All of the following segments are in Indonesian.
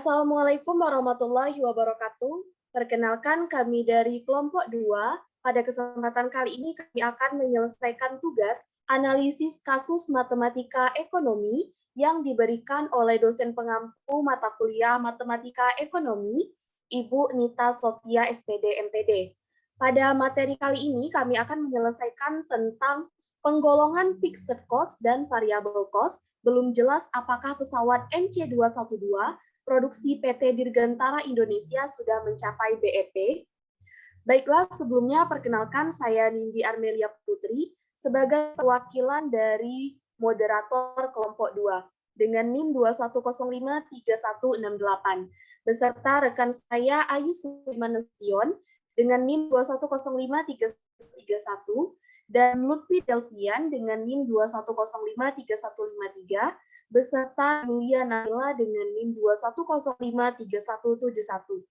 Assalamualaikum warahmatullahi wabarakatuh. Perkenalkan kami dari kelompok 2. Pada kesempatan kali ini kami akan menyelesaikan tugas analisis kasus matematika ekonomi yang diberikan oleh dosen pengampu mata kuliah matematika ekonomi, Ibu Nita Sophia SPD MPD. Pada materi kali ini kami akan menyelesaikan tentang penggolongan fixed cost dan variable cost. Belum jelas apakah pesawat NC212 produksi PT Dirgantara Indonesia sudah mencapai BEP. Baiklah, sebelumnya perkenalkan saya Nindi Armelia Putri sebagai perwakilan dari moderator kelompok 2 dengan NIM 21053168 beserta rekan saya Ayu Sulaiman Nasution dengan NIM 21053131 dan Lutfi Delvian dengan NIM 21053153 beserta Yulia Naila dengan NIM 21053171.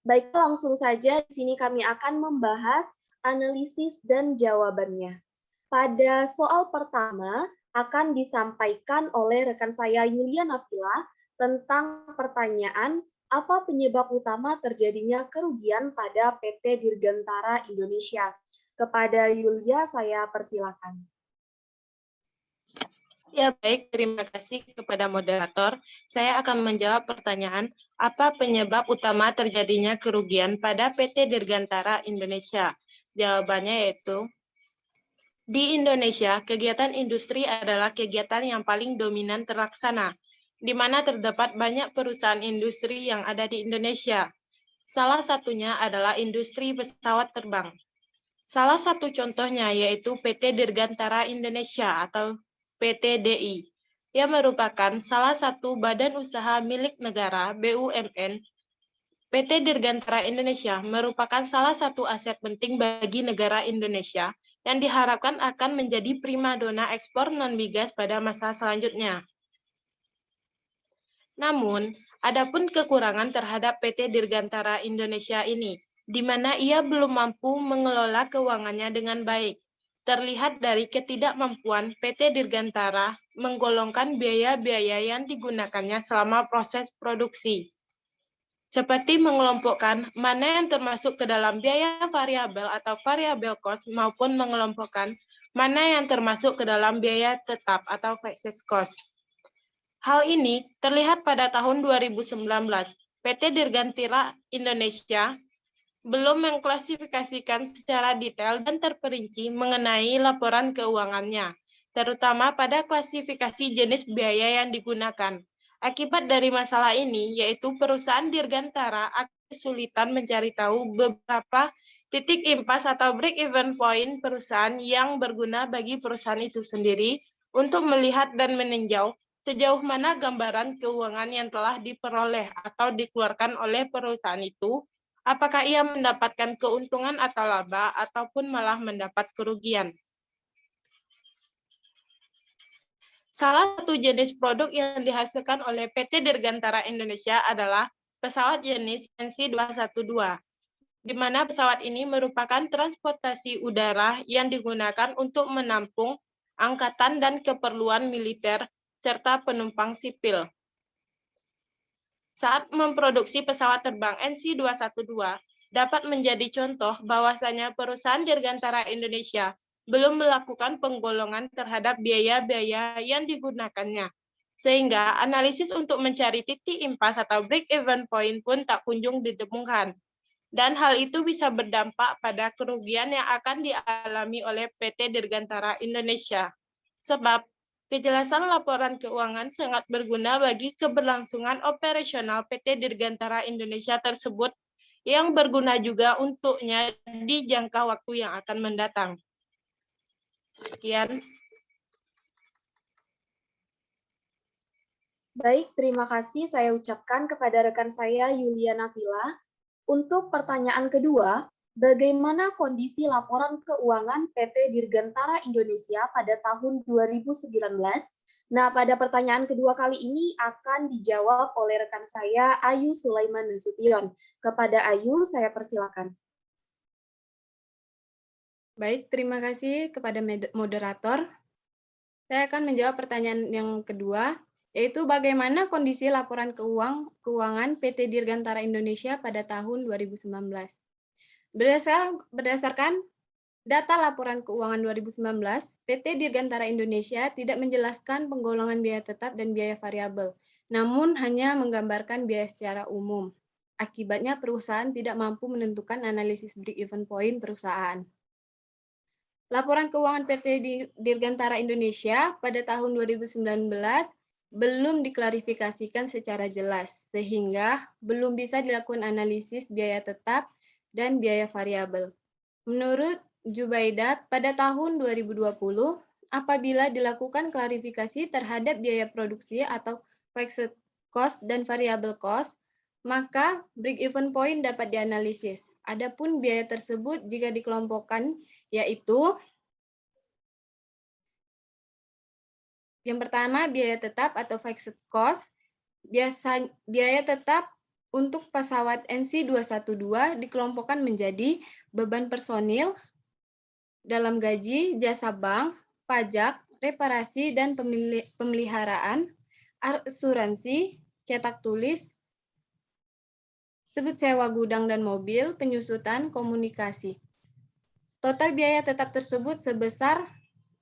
Baik, langsung saja di sini kami akan membahas analisis dan jawabannya. Pada soal pertama akan disampaikan oleh rekan saya Yulia Nafila tentang pertanyaan apa penyebab utama terjadinya kerugian pada PT Dirgantara Indonesia. Kepada Yulia saya persilakan. Ya, baik. Terima kasih kepada moderator. Saya akan menjawab pertanyaan, apa penyebab utama terjadinya kerugian pada PT Dirgantara Indonesia? Jawabannya yaitu, di Indonesia, kegiatan industri adalah kegiatan yang paling dominan terlaksana, di mana terdapat banyak perusahaan industri yang ada di Indonesia. Salah satunya adalah industri pesawat terbang. Salah satu contohnya yaitu PT Dirgantara Indonesia atau PT DI, yang merupakan salah satu badan usaha milik negara BUMN. PT Dirgantara Indonesia merupakan salah satu aset penting bagi negara Indonesia yang diharapkan akan menjadi primadona ekspor non-migas pada masa selanjutnya. Namun, adapun kekurangan terhadap PT Dirgantara Indonesia ini, di mana ia belum mampu mengelola keuangannya dengan baik. Terlihat dari ketidakmampuan PT Dirgantara menggolongkan biaya-biaya yang digunakannya selama proses produksi. Seperti mengelompokkan mana yang termasuk ke dalam biaya variabel atau variable cost maupun mengelompokkan mana yang termasuk ke dalam biaya tetap atau fixed cost. Hal ini terlihat pada tahun 2019. PT Dirgantara Indonesia belum mengklasifikasikan secara detail dan terperinci mengenai laporan keuangannya, terutama pada klasifikasi jenis biaya yang digunakan. Akibat dari masalah ini, yaitu perusahaan Dirgantara akan kesulitan mencari tahu beberapa titik impas atau break-even point perusahaan yang berguna bagi perusahaan itu sendiri untuk melihat dan meninjau sejauh mana gambaran keuangan yang telah diperoleh atau dikeluarkan oleh perusahaan itu, apakah ia mendapatkan keuntungan atau laba, ataupun malah mendapat kerugian. Salah satu jenis produk yang dihasilkan oleh PT Dirgantara Indonesia adalah pesawat jenis NC212, di mana pesawat ini merupakan transportasi udara yang digunakan untuk menampung angkatan dan keperluan militer serta penumpang sipil. Saat memproduksi pesawat terbang NC212, dapat menjadi contoh bahwasanya perusahaan Dirgantara Indonesia belum melakukan penggolongan terhadap biaya-biaya yang digunakannya, sehingga analisis untuk mencari titik impas atau break-even point pun tak kunjung ditemukan. Dan hal itu bisa berdampak pada kerugian yang akan dialami oleh PT Dirgantara Indonesia. Sebab kejelasan laporan keuangan sangat berguna bagi keberlangsungan operasional PT Dirgantara Indonesia tersebut yang berguna juga untuknya di jangka waktu yang akan mendatang. Sekian. Baik, terima kasih saya ucapkan kepada rekan saya Yulia Nafila. Untuk pertanyaan kedua, bagaimana kondisi laporan keuangan PT Dirgantara Indonesia pada tahun 2019? Nah, pada pertanyaan kedua kali ini akan dijawab oleh rekan saya Ayu Sulaiman Nasution. Kepada Ayu, saya persilakan. Baik, terima kasih kepada moderator. Saya akan menjawab pertanyaan yang kedua. yaitu bagaimana kondisi laporan keuangan PT Dirgantara Indonesia pada tahun 2019. Berdasarkan data laporan keuangan 2019, PT Dirgantara Indonesia tidak menjelaskan penggolongan biaya tetap dan biaya variabel, namun hanya menggambarkan biaya secara umum. Akibatnya perusahaan tidak mampu menentukan analisis break-even point perusahaan. Laporan keuangan PT Dirgantara Indonesia pada tahun 2019 belum diklarifikasikan secara jelas, sehingga belum bisa dilakukan analisis biaya tetap dan biaya variabel. Menurut Jubaidat, pada tahun 2020, apabila dilakukan klarifikasi terhadap biaya produksi atau fixed cost dan variable cost, maka break-even point dapat dianalisis. Adapun biaya tersebut jika dikelompokkan, yaitu yang pertama, biaya tetap atau fixed cost. Biaya tetap untuk pesawat NC212 dikelompokkan menjadi beban personil dalam gaji, jasa bank, pajak, reparasi dan pemeliharaan, asuransi, cetak tulis, sebut sewa gudang dan mobil, penyusutan, komunikasi. Total biaya tetap tersebut sebesar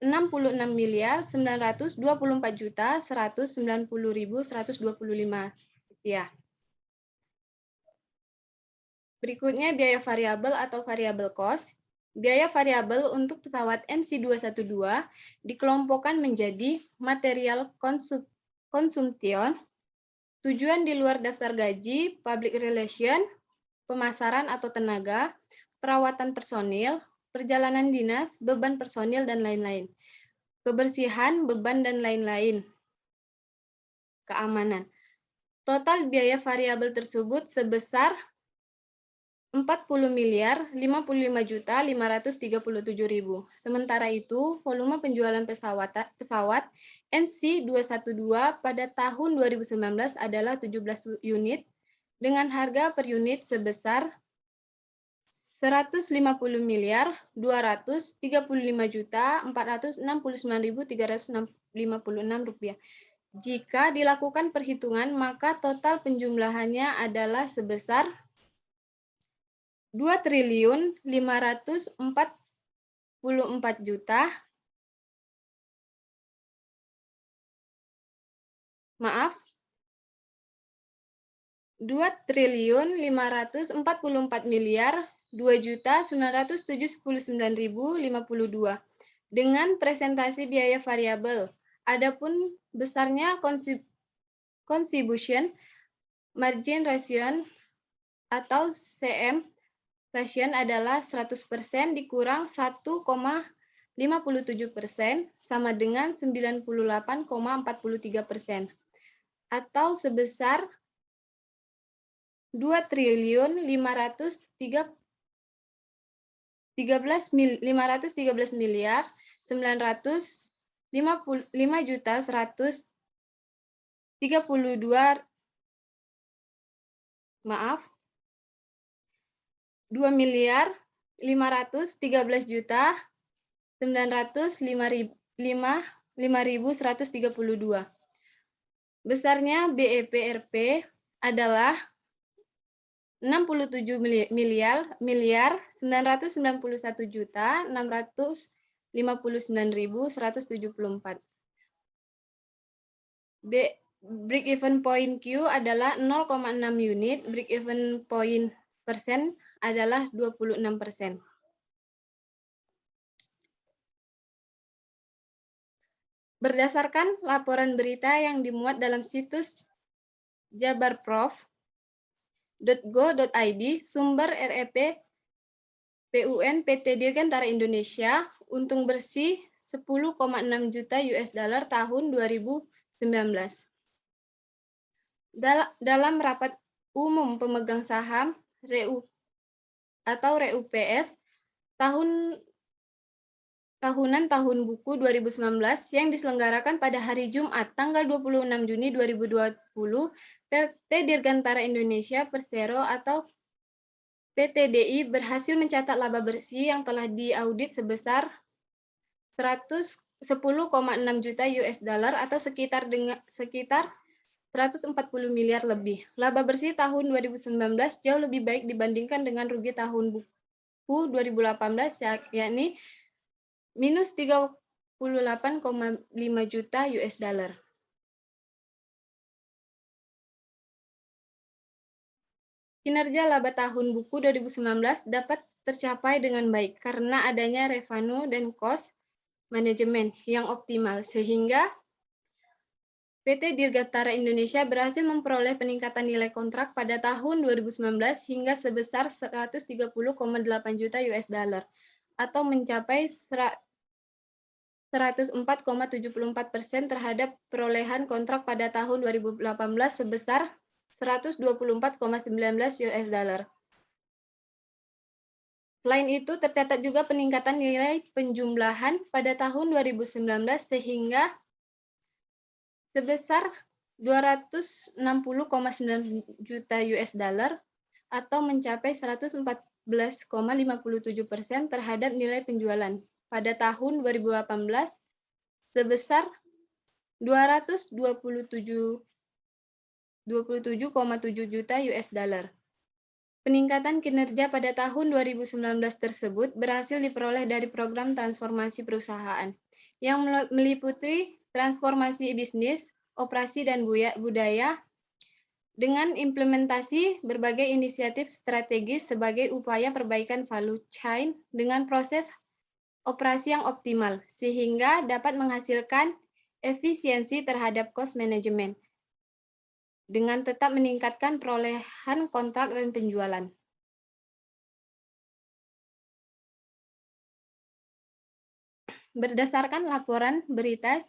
66.924.190.125 rupiah. Berikutnya biaya variabel atau variable cost. Biaya variabel untuk pesawat NC212 dikelompokkan menjadi material consumption, tujuan di luar daftar gaji, public relation, pemasaran atau tenaga, perawatan personil, perjalanan dinas, beban personil, dan lain-lain. Kebersihan, beban, dan lain-lain. Keamanan. Total biaya variabel tersebut sebesar 40.055.537.000. Sementara itu, volume penjualan pesawat NC212 pada tahun 2019 adalah 17 unit dengan harga per unit sebesar 150.235.469.356 rupiah. Jika dilakukan perhitungan, maka total penjumlahannya adalah sebesar 2.544 juta. Maaf. 2.544.2.979.052 dengan presentasi biaya variabel. Adapun besarnya contribution margin ratio atau CM ratio adalah 100% dikurang 1,57% sama dengan 98,43% atau sebesar 2.513.955.132 maaf 2.513.905.132. Besarnya BEPRP adalah 67.991.659.174. Break even point Q adalah 0,6 unit, break even point persen adalah 26%. Berdasarkan laporan berita yang dimuat dalam situs jabarprof.go.id, sumber REP PUN PT Dirgantara Indonesia, untung bersih 10,6 juta US dollar tahun 2019. Dalam rapat umum pemegang saham RUPS tahunan tahun buku 2019 yang diselenggarakan pada hari Jumat tanggal 26 Juni 2020, PT Dirgantara Indonesia Persero atau PTDI berhasil mencatat laba bersih yang telah diaudit sebesar 10,6 juta US dollar atau sekitar 140 miliar lebih. Laba bersih tahun 2019 jauh lebih baik dibandingkan dengan rugi tahun buku 2018, yakni minus 38,5 juta US dollar. Kinerja laba tahun buku 2019 dapat tercapai dengan baik karena adanya revenue dan cost manajemen yang optimal, sehingga PT Dirgantara Indonesia berhasil memperoleh peningkatan nilai kontrak pada tahun 2019 hingga sebesar 130,8 juta US dollar atau mencapai 104,74% terhadap perolehan kontrak pada tahun 2018 sebesar 124,19 US dollar. Selain itu, tercatat juga peningkatan nilai penjumlahan pada tahun 2019 sehingga sebesar 260,9 juta US dollar atau mencapai 114,57% terhadap nilai penjualan pada tahun 2018 sebesar 227,7 juta US dollar. Peningkatan kinerja pada tahun 2019 tersebut berhasil diperoleh dari program transformasi perusahaan yang meliputi transformasi bisnis, operasi, dan budaya dengan implementasi berbagai inisiatif strategis sebagai upaya perbaikan value chain dengan proses operasi yang optimal, sehingga dapat menghasilkan efisiensi terhadap cost management dengan tetap meningkatkan perolehan kontrak dan penjualan. Berdasarkan laporan berita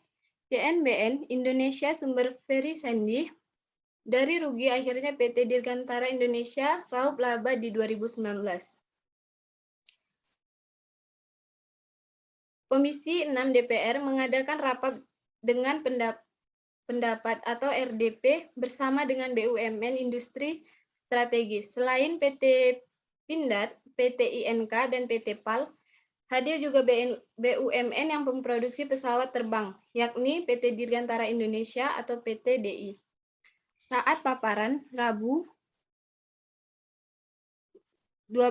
CNBN Indonesia sumber Ferry Sandy, dari rugi akhirnya PT Dirgantara Indonesia raup laba di 2019. Komisi 6 DPR mengadakan rapat dengan pendapat atau RDP bersama dengan BUMN Industri Strategis. Selain PT Pindad, PT INK, dan PT PAL, hadir juga BUMN yang memproduksi pesawat terbang, yakni PT Dirgantara Indonesia atau PT DI. Saat paparan, Rabu 12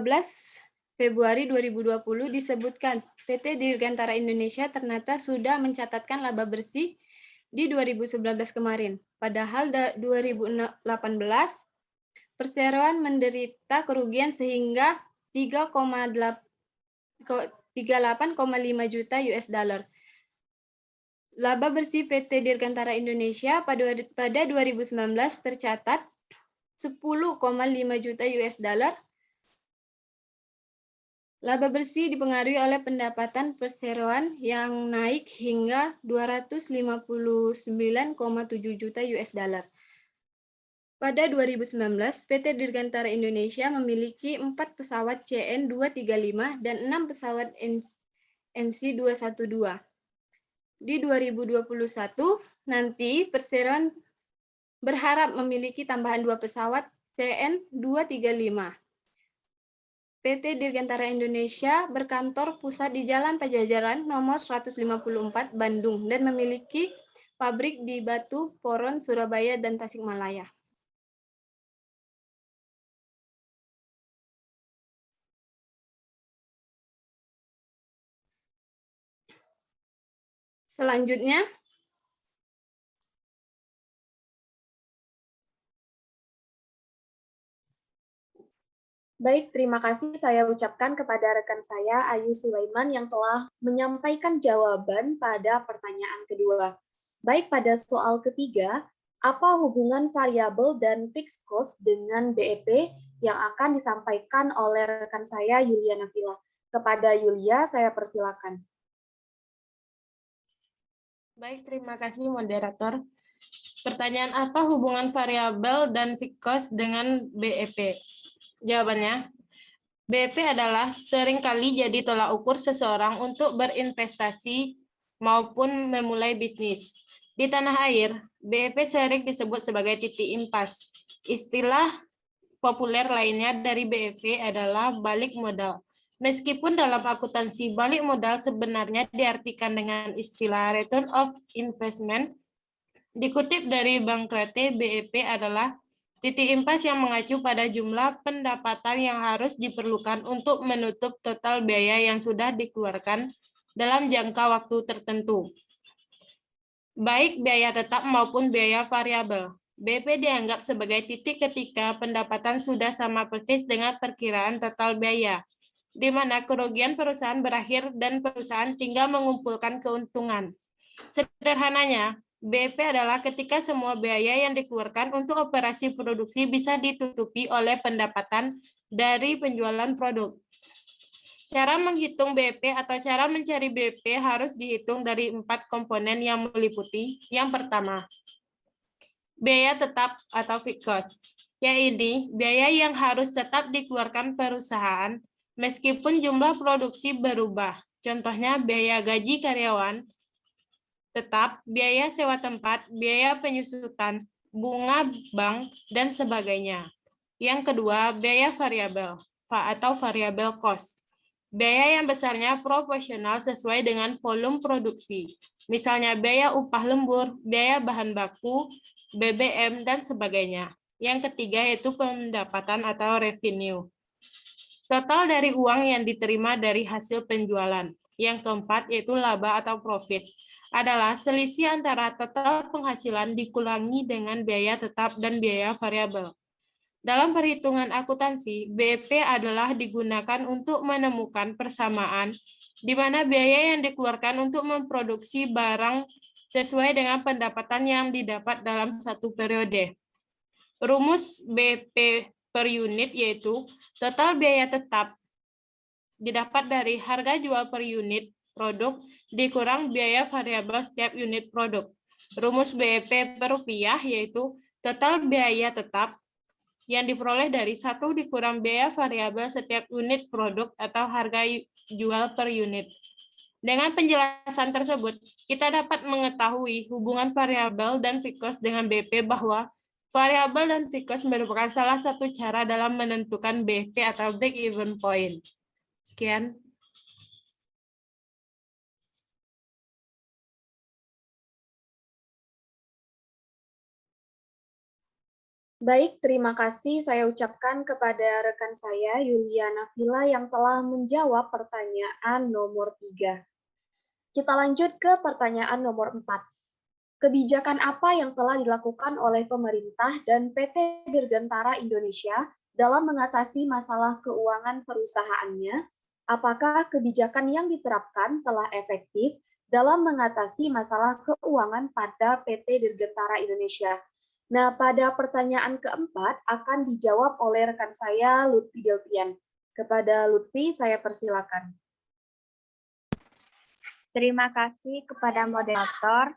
Februari 2020 disebutkan PT Dirgantara Indonesia ternyata sudah mencatatkan laba bersih di 2019 kemarin. Padahal 2018 perseroan menderita kerugian sehingga 38,5 juta US dollar. Laba bersih PT Dirgantara Indonesia pada 2019 tercatat 10,5 juta US dollar. Laba bersih dipengaruhi oleh pendapatan perseroan yang naik hingga 259,7 juta US dollar. Pada 2019, PT Dirgantara Indonesia memiliki 4 pesawat CN235 dan 6 pesawat NC212. Di 2021, nanti perseroan berharap memiliki tambahan 2 pesawat CN235. PT Dirgantara Indonesia berkantor pusat di Jalan Pajajaran nomor 154 Bandung dan memiliki pabrik di Batu, Poron, Surabaya, dan Tasikmalaya. Selanjutnya, baik, terima kasih saya ucapkan kepada rekan saya Ayu Sulaiman yang telah menyampaikan jawaban pada pertanyaan kedua. Baik, pada soal ketiga, apa hubungan variabel dan fixed cost dengan BEP yang akan disampaikan oleh rekan saya Yulia Nafila? Kepada Yulia, saya persilakan. Baik, terima kasih moderator. Pertanyaan apa hubungan variabel dan fixed cost dengan BEP? Jawabannya, BEP adalah seringkali jadi tolak ukur seseorang untuk berinvestasi maupun memulai bisnis. Di tanah air, BEP sering disebut sebagai titik impas. Istilah populer lainnya dari BEP adalah balik modal. Meskipun dalam akuntansi balik modal sebenarnya diartikan dengan istilah return of investment, dikutip dari Bank Rate, BEP adalah titik impas yang mengacu pada jumlah pendapatan yang harus diperlukan untuk menutup total biaya yang sudah dikeluarkan dalam jangka waktu tertentu, baik biaya tetap maupun biaya variabel. BEP dianggap sebagai titik ketika pendapatan sudah sama persis dengan perkiraan total biaya, di mana kerugian perusahaan berakhir dan perusahaan tinggal mengumpulkan keuntungan. Sederhananya, BEP adalah ketika semua biaya yang dikeluarkan untuk operasi produksi bisa ditutupi oleh pendapatan dari penjualan produk. Cara menghitung BEP atau cara mencari BEP harus dihitung dari 4 komponen yang meliputi. Yang pertama, biaya tetap atau fixed cost, yaitu biaya yang harus tetap dikeluarkan perusahaan meskipun jumlah produksi berubah. Contohnya biaya gaji karyawan tetap, biaya sewa tempat, biaya penyusutan, bunga bank, dan sebagainya. Yang kedua, biaya variabel atau variable cost. Biaya yang besarnya proporsional sesuai dengan volume produksi. Misalnya biaya upah lembur, biaya bahan baku, BBM, dan sebagainya. Yang ketiga yaitu pendapatan atau revenue. Total dari uang yang diterima dari hasil penjualan. Yang keempat yaitu laba atau profit, adalah selisih antara total penghasilan dikurangi dengan biaya tetap dan biaya variabel. Dalam perhitungan akuntansi, BEP adalah digunakan untuk menemukan persamaan di mana biaya yang dikeluarkan untuk memproduksi barang sesuai dengan pendapatan yang didapat dalam satu periode. Rumus BEP per unit yaitu total biaya tetap didapat dari harga jual per unit produk dikurang biaya variabel setiap unit produk. Rumus BEP per rupiah yaitu total biaya tetap yang diperoleh dari 1 dikurang biaya variabel setiap unit produk atau harga jual per unit. Dengan penjelasan tersebut, kita dapat mengetahui hubungan variabel dan fixed cost dengan BEP bahwa variabel dan fixed cost merupakan salah satu cara dalam menentukan BEP atau break even point. Sekian. Baik, terima kasih saya ucapkan kepada rekan saya, Yulia Nafila, yang telah menjawab pertanyaan nomor 3. Kita lanjut ke pertanyaan nomor 4. Kebijakan apa yang telah dilakukan oleh pemerintah dan PT Dirgantara Indonesia dalam mengatasi masalah keuangan perusahaannya? Apakah kebijakan yang diterapkan telah efektif dalam mengatasi masalah keuangan pada PT Dirgantara Indonesia? Nah, pada pertanyaan keempat akan dijawab oleh rekan saya, Lutfi Delpian. Kepada Lutfi, saya persilakan. Terima kasih kepada moderator.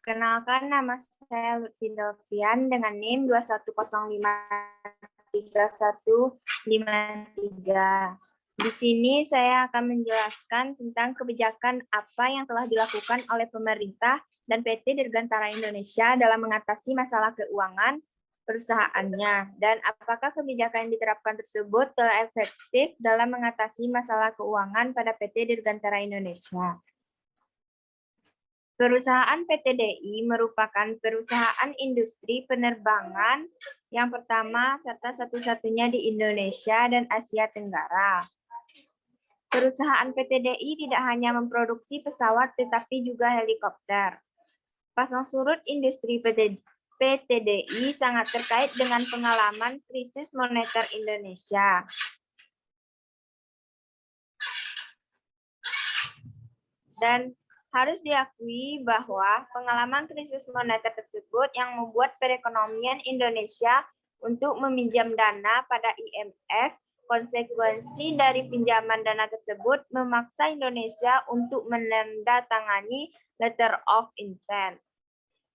Kenalkan, nama saya Lutfi Delpian dengan NIM 210531553. Di sini saya akan menjelaskan tentang kebijakan apa yang telah dilakukan oleh pemerintah dan PT Dirgantara Indonesia dalam mengatasi masalah keuangan perusahaannya, dan apakah kebijakan yang diterapkan tersebut telah efektif dalam mengatasi masalah keuangan pada PT Dirgantara Indonesia. Perusahaan PT DI merupakan perusahaan industri penerbangan yang pertama serta satu-satunya di Indonesia dan Asia Tenggara. Perusahaan PT DI tidak hanya memproduksi pesawat tetapi juga helikopter. Pasang surut industri PT DI sangat terkait dengan pengalaman krisis moneter Indonesia. Dan harus diakui bahwa pengalaman krisis moneter tersebut yang membuat perekonomian Indonesia untuk meminjam dana pada IMF, konsekuensi dari pinjaman dana tersebut memaksa Indonesia untuk menandatangani letter of intent.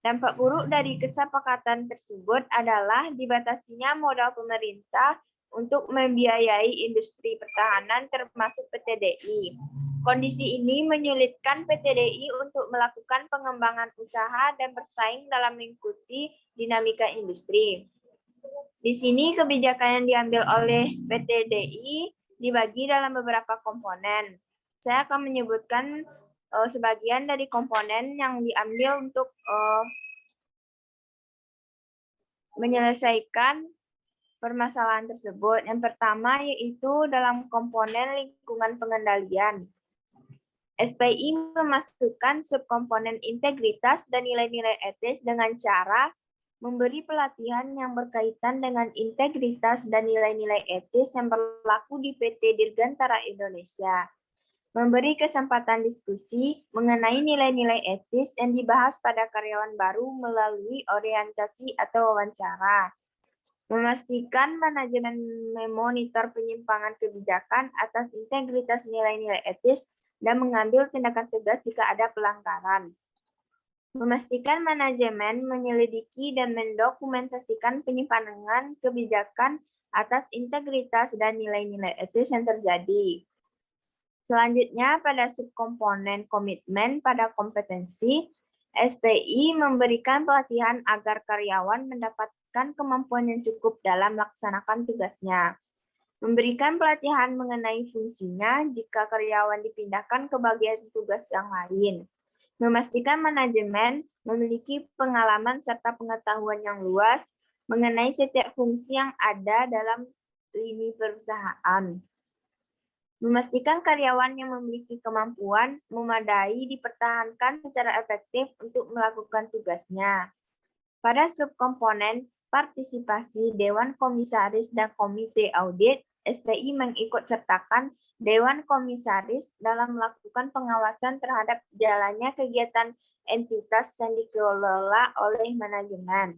Dampak buruk dari kesepakatan tersebut adalah dibatasinya modal pemerintah untuk membiayai industri pertahanan termasuk PT DI. Kondisi ini menyulitkan PT DI untuk melakukan pengembangan usaha dan bersaing dalam mengikuti dinamika industri. Di sini kebijakan yang diambil oleh PT DI dibagi dalam beberapa komponen. Saya akan menyebutkan sebagian dari komponen yang diambil untuk menyelesaikan permasalahan tersebut. Yang pertama yaitu dalam komponen lingkungan pengendalian. SPI memasukkan subkomponen integritas dan nilai-nilai etis dengan cara memberi pelatihan yang berkaitan dengan integritas dan nilai-nilai etis yang berlaku di PT Dirgantara Indonesia. Memberi kesempatan diskusi mengenai nilai-nilai etis yang dibahas pada karyawan baru melalui orientasi atau wawancara. Memastikan manajemen memonitor penyimpangan kebijakan atas integritas nilai-nilai etis dan mengambil tindakan tegas jika ada pelanggaran. Memastikan manajemen menyelidiki dan mendokumentasikan penyimpangan kebijakan atas integritas dan nilai-nilai etis yang terjadi. Selanjutnya, pada subkomponen komitmen pada kompetensi, SPI memberikan pelatihan agar karyawan mendapatkan kemampuan yang cukup dalam melaksanakan tugasnya. Memberikan pelatihan mengenai fungsinya jika karyawan dipindahkan ke bagian tugas yang lain. Memastikan manajemen memiliki pengalaman serta pengetahuan yang luas mengenai setiap fungsi yang ada dalam lini perusahaan. Memastikan karyawan yang memiliki kemampuan memadai dipertahankan secara efektif untuk melakukan tugasnya. Pada subkomponen partisipasi Dewan Komisaris dan Komite Audit, SPI mengikutsertakan Dewan Komisaris dalam melakukan pengawasan terhadap jalannya kegiatan entitas yang dikelola oleh manajemen.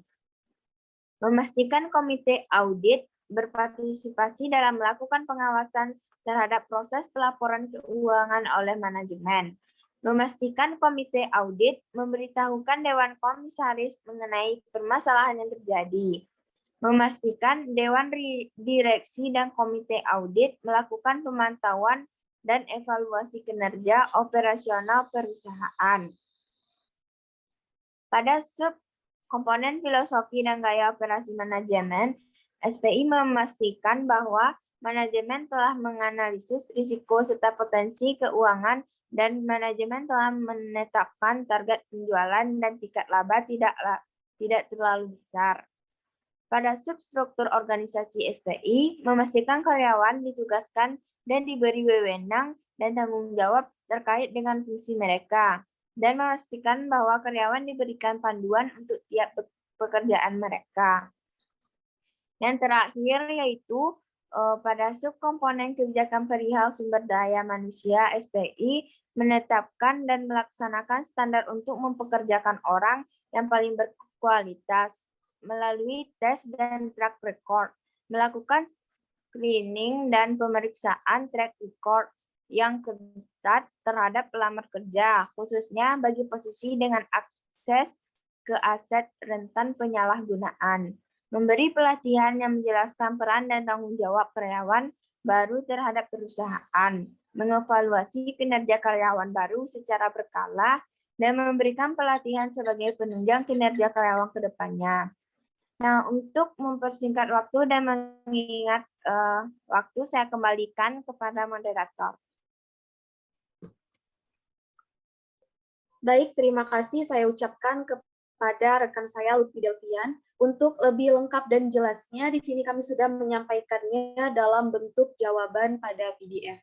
Memastikan Komite Audit berpartisipasi dalam melakukan pengawasan terhadap proses pelaporan keuangan oleh manajemen. Memastikan Komite Audit memberitahukan Dewan Komisaris mengenai permasalahan yang terjadi. Memastikan Dewan Direksi dan Komite Audit melakukan pemantauan dan evaluasi kinerja operasional perusahaan. Pada subkomponen filosofi dan gaya operasi manajemen, SPI memastikan bahwa manajemen telah menganalisis risiko serta potensi keuangan dan manajemen telah menetapkan target penjualan dan tingkat laba tidak terlalu besar. Pada substruktur organisasi SPI, memastikan karyawan ditugaskan dan diberi wewenang dan tanggung jawab terkait dengan fungsi mereka, dan memastikan bahwa karyawan diberikan panduan untuk tiap pekerjaan mereka. Yang terakhir yaitu pada subkomponen kebijakan perihal sumber daya manusia, SPI menetapkan dan melaksanakan standar untuk mempekerjakan orang yang paling berkualitas melalui tes dan track record, melakukan screening dan pemeriksaan track record yang ketat terhadap pelamar kerja, khususnya bagi posisi dengan akses ke aset rentan penyalahgunaan. Memberi pelatihan yang menjelaskan peran dan tanggung jawab karyawan baru terhadap perusahaan, mengevaluasi kinerja karyawan baru secara berkala, dan memberikan pelatihan sebagai penunjang kinerja karyawan ke depannya. Nah, untuk mempersingkat waktu dan mengingat waktu, saya kembalikan kepada moderator. Baik, terima kasih saya ucapkan kepada rekan saya Lutfi Delvian. Untuk lebih lengkap dan jelasnya, di sini kami sudah menyampaikannya dalam bentuk jawaban pada PDF.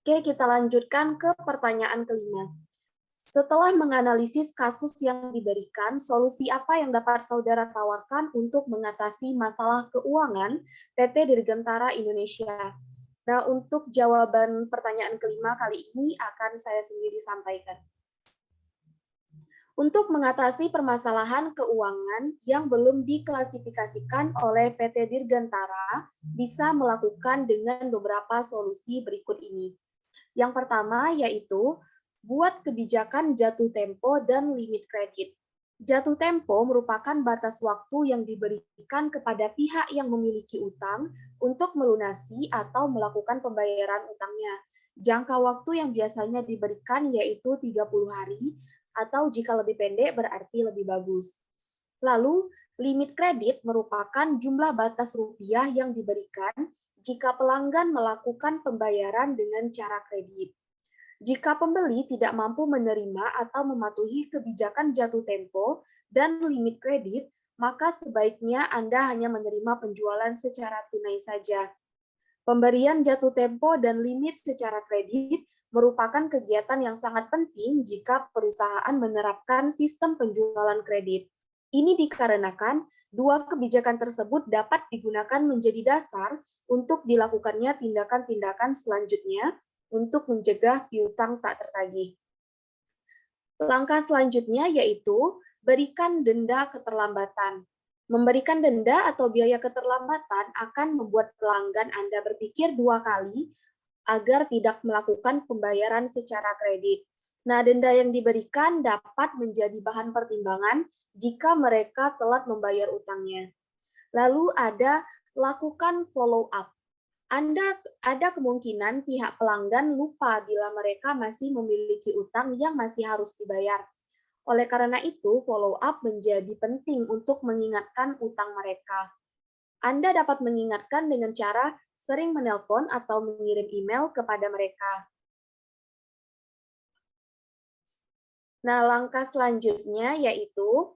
Oke, kita lanjutkan ke pertanyaan kelima. Setelah menganalisis kasus yang diberikan, solusi apa yang dapat saudara tawarkan untuk mengatasi masalah keuangan PT Dirgantara Indonesia? Nah, untuk jawaban pertanyaan kelima kali ini akan saya sendiri sampaikan. Untuk mengatasi permasalahan keuangan yang belum diklasifikasikan oleh PT Dirgantara, bisa melakukan dengan beberapa solusi berikut ini. Yang pertama yaitu buat kebijakan jatuh tempo dan limit kredit. Jatuh tempo merupakan batas waktu yang diberikan kepada pihak yang memiliki utang untuk melunasi atau melakukan pembayaran utangnya. Jangka waktu yang biasanya diberikan yaitu 30 hari, atau jika lebih pendek berarti lebih bagus. Lalu, limit kredit merupakan jumlah batas rupiah yang diberikan jika pelanggan melakukan pembayaran dengan cara kredit. Jika pembeli tidak mampu menerima atau mematuhi kebijakan jatuh tempo dan limit kredit, maka sebaiknya Anda hanya menerima penjualan secara tunai saja. Pemberian jatuh tempo dan limit secara kredit merupakan kegiatan yang sangat penting jika perusahaan menerapkan sistem penjualan kredit. Ini dikarenakan dua kebijakan tersebut dapat digunakan menjadi dasar untuk dilakukannya tindakan-tindakan selanjutnya untuk mencegah piutang tak tertagih. Langkah selanjutnya yaitu berikan denda keterlambatan. Memberikan denda atau biaya keterlambatan akan membuat pelanggan Anda berpikir dua kali agar tidak melakukan pembayaran secara kredit. Nah, denda yang diberikan dapat menjadi bahan pertimbangan jika mereka telat membayar utangnya. Lalu lakukan follow up. Ada kemungkinan pihak pelanggan lupa bila mereka masih memiliki utang yang masih harus dibayar. Oleh karena itu, follow up menjadi penting untuk mengingatkan utang mereka. Anda dapat mengingatkan dengan cara sering menelpon atau mengirim email kepada mereka. Nah, langkah selanjutnya yaitu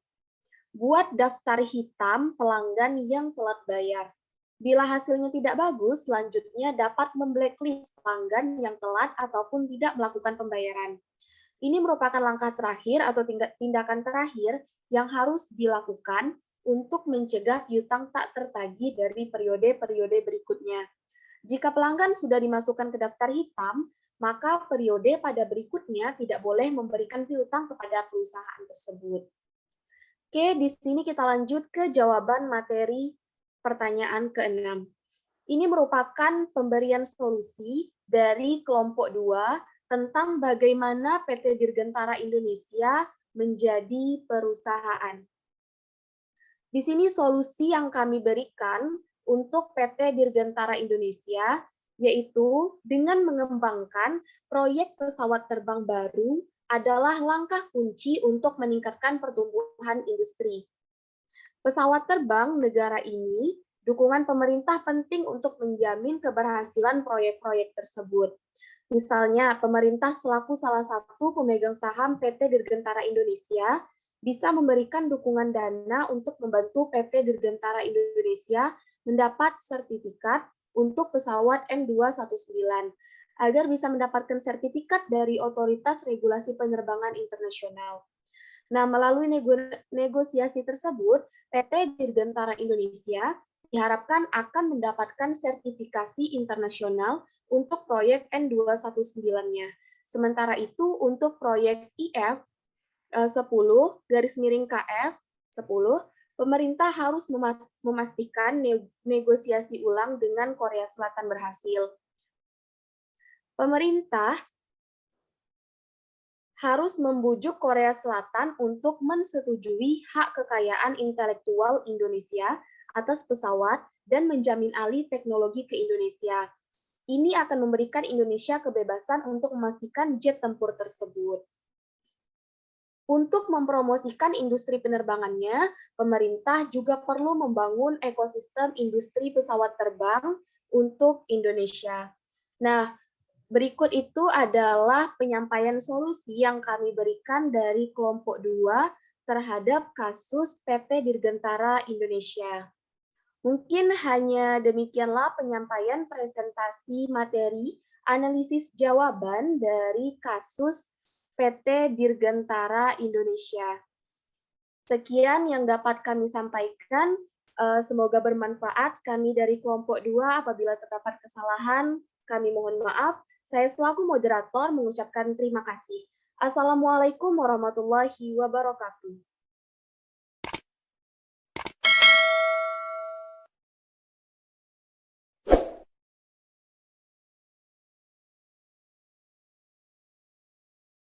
buat daftar hitam pelanggan yang telat bayar. Bila hasilnya tidak bagus, selanjutnya dapat memblacklist pelanggan yang telat ataupun tidak melakukan pembayaran. Ini merupakan langkah terakhir atau tindakan terakhir yang harus dilakukan untuk mencegah piutang tak tertagih dari periode-periode berikutnya. Jika pelanggan sudah dimasukkan ke daftar hitam, maka periode pada berikutnya tidak boleh memberikan piutang kepada perusahaan tersebut. Oke, di sini kita lanjut ke jawaban materi pertanyaan ke-6. Ini merupakan pemberian solusi dari kelompok 2 tentang bagaimana PT Dirgantara Indonesia menjadi perusahaan. Di sini solusi yang kami berikan untuk PT Dirgantara Indonesia, yaitu dengan mengembangkan proyek pesawat terbang baru adalah langkah kunci untuk meningkatkan pertumbuhan industri. Pesawat terbang negara ini, dukungan pemerintah penting untuk menjamin keberhasilan proyek-proyek tersebut. Misalnya, pemerintah selaku salah satu pemegang saham PT Dirgantara Indonesia bisa memberikan dukungan dana untuk membantu PT Dirgantara Indonesia mendapat sertifikat untuk pesawat M219 agar bisa mendapatkan sertifikat dari Otoritas Regulasi Penerbangan Internasional. Nah, melalui negosiasi tersebut, PT Dirgantara Indonesia diharapkan akan mendapatkan sertifikasi internasional untuk proyek N219-nya. Sementara itu, untuk proyek IF 10-KF 10, pemerintah harus memastikan negosiasi ulang dengan Korea Selatan berhasil. Pemerintah harus membujuk Korea Selatan untuk mensetujui hak kekayaan intelektual Indonesia atas pesawat dan menjamin alih teknologi ke Indonesia. Ini akan memberikan Indonesia kebebasan untuk memastikan jet tempur tersebut. Untuk mempromosikan industri penerbangannya, pemerintah juga perlu membangun ekosistem industri pesawat terbang untuk Indonesia. Nah, berikut itu adalah penyampaian solusi yang kami berikan dari kelompok 2 terhadap kasus PT Dirgantara Indonesia. Mungkin hanya demikianlah penyampaian presentasi materi analisis jawaban dari kasus PT Dirgantara Indonesia. Sekian yang dapat kami sampaikan. Semoga bermanfaat. Kami dari kelompok 2, apabila terdapat kesalahan, kami mohon maaf. Saya selaku moderator mengucapkan terima kasih. Assalamualaikum warahmatullahi wabarakatuh.